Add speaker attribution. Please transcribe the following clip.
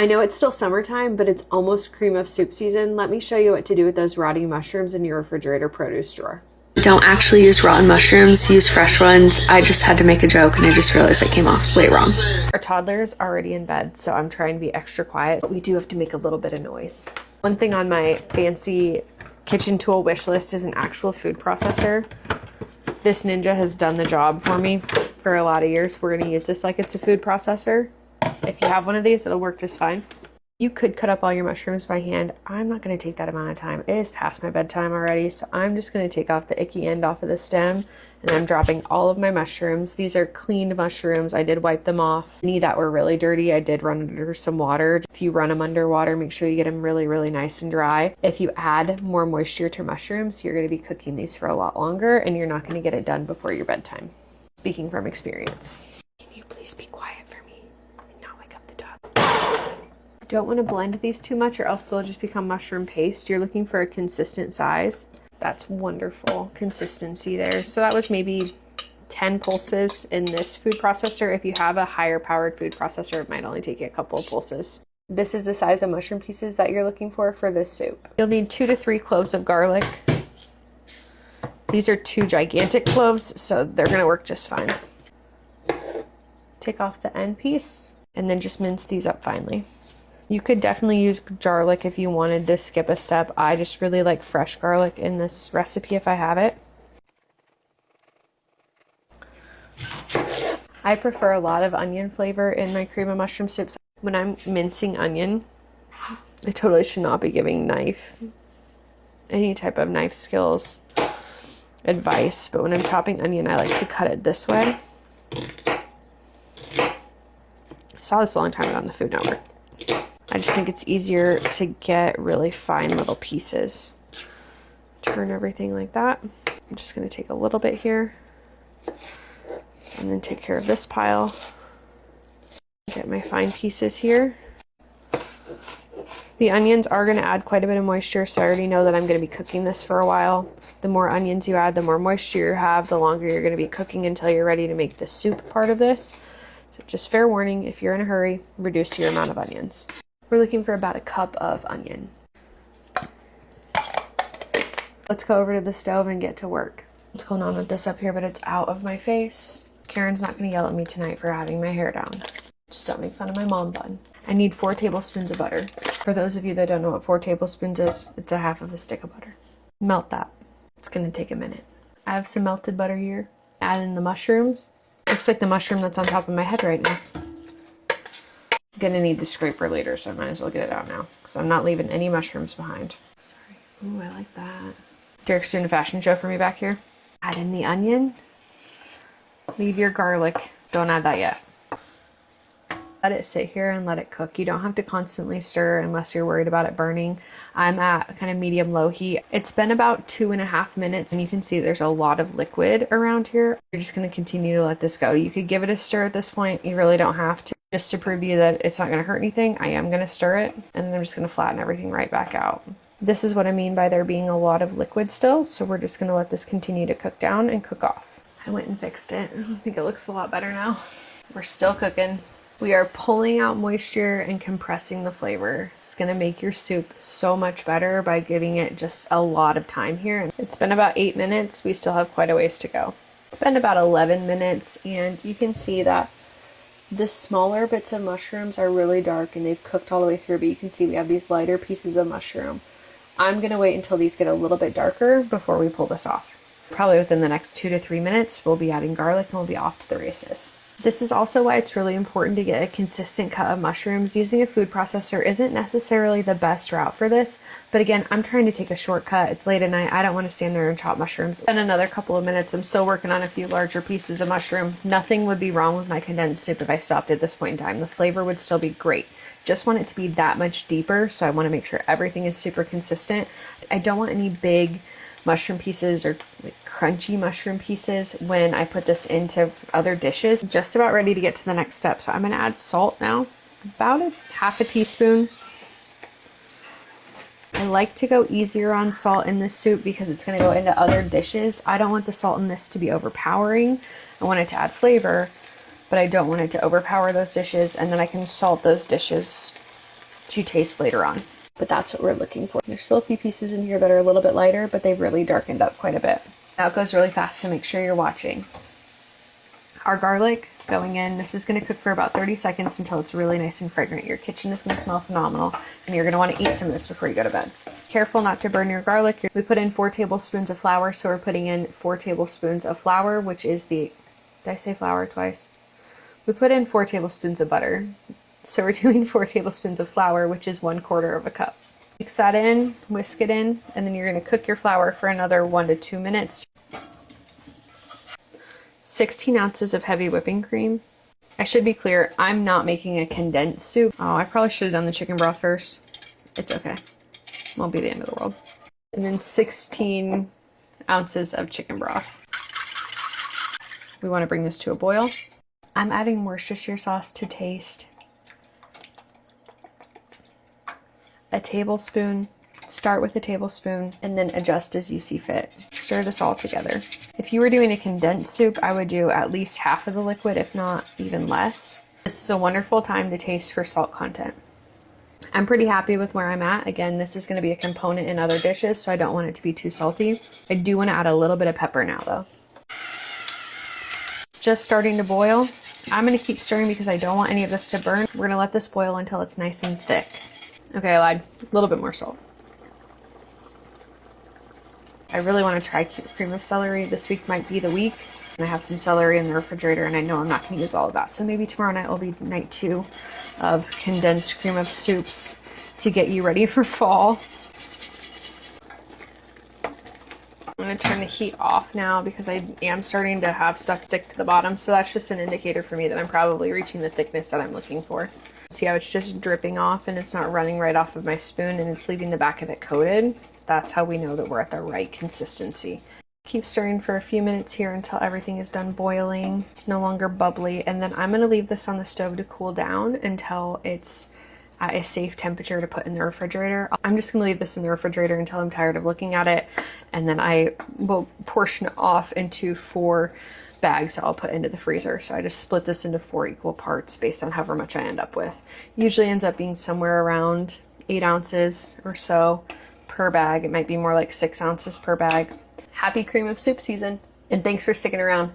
Speaker 1: I know it's still summertime, but it's almost cream of soup season. Let me show you what to do with those rotting mushrooms in your refrigerator produce drawer.
Speaker 2: Don't actually use rotten mushrooms, use fresh ones. I just had to make a joke and I just realized I came off way wrong.
Speaker 1: Our toddler's already in bed, so I'm trying to be extra quiet, but we do have to make a little bit of noise. One thing on my fancy kitchen tool wish list is an actual food processor. This Ninja has done the job for me for a lot of years. We're gonna use this like it's a food processor. If you have one of these, it'll work just fine. You could cut up all your mushrooms by hand. I'm not going to take that amount of time. It is past my bedtime already, so I'm just going to take off the icky end off of the stem, and I'm dropping all of my mushrooms. These are cleaned mushrooms. I did wipe them off. Any that were really dirty, I did run under some water. If you run them under water, make sure you get them really, really nice and dry. If you add more moisture to mushrooms, you're going to be cooking these for a lot longer, and you're not going to get it done before your bedtime. Speaking from experience. Can you please be quiet? Don't want to blend these too much or else they'll just become mushroom paste. You're looking for a consistent size. That's wonderful consistency there. So that was maybe 10 pulses in this food processor. If you have a higher powered food processor, it might only take you a couple of pulses. This is the size of mushroom pieces that you're looking for this soup. You'll need 2 to 3 cloves of garlic. These are 2 gigantic cloves, so they're gonna work just fine. Take off the end piece and then just mince these up finely. You could definitely use garlic if you wanted to skip a step. I just really like fresh garlic in this recipe if I have it. I prefer a lot of onion flavor in my cream of mushroom soups. When I'm mincing onion, I totally should not be giving any type of knife skills advice, but when I'm chopping onion, I like to cut it this way. I saw this a long time ago on the Food Network. I just think it's easier to get really fine little pieces. Turn everything like that. I'm just going to take a little bit here and then take care of this pile. Get my fine pieces here. The onions are going to add quite a bit of moisture, so I already know that I'm going to be cooking this for a while. The more onions you add, the more moisture you have, the longer you're going to be cooking until you're ready to make the soup part of this. So just fair warning, if you're in a hurry, reduce your amount of onions. We're looking for about a cup of onion. Let's go over to the stove and get to work. What's going on with this up here, but it's out of my face. Karen's not going to yell at me tonight for having my hair down. Just don't make fun of my mom bun. I need 4 tablespoons of butter. For those of you that don't know what 4 tablespoons is, it's a half of a stick of butter. Melt that. It's going to take a minute. I have some melted butter here. Add in the mushrooms. Looks like the mushroom that's on top of my head right now. I'm gonna need the scraper later, so I might as well get it out now because I'm not leaving any mushrooms behind. Sorry. Ooh, I like that. Derek's doing a fashion show for me back here. Add in the onion. Leave your garlic. Don't add that yet. Let it sit here and let it cook. You don't have to constantly stir unless you're worried about it burning. I'm at kind of medium-low heat. It's been about 2.5 minutes and you can see there's a lot of liquid around here. You're just going to continue to let this go. You could give it a stir at this point. You really don't have to. Just to prove to you that it's not going to hurt anything, I am going to stir it and then I'm just going to flatten everything right back out. This is what I mean by there being a lot of liquid still, so we're just going to let this continue to cook down and cook off. I went and fixed it. I think it looks a lot better now. We're still cooking. We are pulling out moisture and compressing the flavor. It's going to make your soup so much better by giving it just a lot of time here. It's been about 8 minutes. We still have quite a ways to go. It's been about 11 minutes and you can see that the smaller bits of mushrooms are really dark and they've cooked all the way through, but you can see we have these lighter pieces of mushroom. I'm going to wait until these get a little bit darker before we pull this off. Probably within the next 2 to 3 minutes, we'll be adding garlic and we'll be off to the races. This is also why it's really important to get a consistent cut of mushrooms. Using a food processor isn't necessarily the best route for this, but again, I'm trying to take a shortcut. It's late at night. I don't want to stand there and chop mushrooms. In another couple of minutes, I'm still working on a few larger pieces of mushroom. Nothing would be wrong with my condensed soup if I stopped at this point in time. The flavor would still be great. Just want it to be that much deeper, so I want to make sure everything is super consistent. I don't want any big mushroom pieces or like crunchy mushroom pieces when I put this into other dishes. Just about ready to get to the next step. So I'm going to add salt now, about a half a teaspoon. I like to go easier on salt in this soup because it's going to go into other dishes. I don't want the salt in this to be overpowering. I want it to add flavor, but I don't want it to overpower those dishes, and then I can salt those dishes to taste later on. But that's what we're looking for. There's still a few pieces in here that are a little bit lighter, but they've really darkened up quite a bit. Now it goes really fast, so make sure you're watching. Our garlic going in, this is going to cook for about 30 seconds until it's really nice and fragrant. Your kitchen is going to smell phenomenal, and you're going to want to eat some of this before you go to bed. Careful not to burn your garlic. We put in 4 tablespoons of flour, so we're putting in 4 tablespoons of flour, which is the, did I say flour twice? We put in 4 tablespoons of butter, so we're doing 4 tablespoons of flour, which is 1/4 of a cup. Mix that in, whisk it in, and then you're going to cook your flour for another 1 to 2 minutes. 16 ounces of heavy whipping cream. I should be clear, I'm not making a condensed soup. Oh, I probably should have done the chicken broth first. It's okay. Won't be the end of the world. And then 16 ounces of chicken broth. We want to bring this to a boil. I'm adding Worcestershire sauce to taste. A tablespoon. Start with a tablespoon and then adjust as you see fit. Stir this all together. If you were doing a condensed soup, I would do at least half of the liquid, if not even less. This is a wonderful time to taste for salt content. I'm pretty happy with where I'm at. Again, this is going to be a component in other dishes, so I don't want it to be too salty. I do want to add a little bit of pepper now, though. Just starting to boil. I'm going to keep stirring because I don't want any of this to burn. We're going to let this boil until it's nice and thick. Okay, I lied. A little bit more salt. I really want to try cream of celery. This week might be the week. And I have some celery in the refrigerator, and I know I'm not going to use all of that. So maybe tomorrow night will be night 2 of condensed cream of soups to get you ready for fall. I'm going to turn the heat off now because I am starting to have stuff stick to the bottom. So that's just an indicator for me that I'm probably reaching the thickness that I'm looking for. See how it's just dripping off and it's not running right off of my spoon and it's leaving the back of it coated? That's how we know that we're at the right consistency. Keep stirring for a few minutes here until everything is done boiling. It's no longer bubbly, and then I'm going to leave this on the stove to cool down until it's at a safe temperature to put in the refrigerator. I'm just going to leave this in the refrigerator until I'm tired of looking at it, and then I will portion it off into 4 bags that I'll put into the freezer. So I just split this into 4 equal parts based on however much I end up with. Usually ends up being somewhere around 8 ounces or so per bag. It might be more like 6 ounces per bag. Happy cream of soup season, and thanks for sticking around.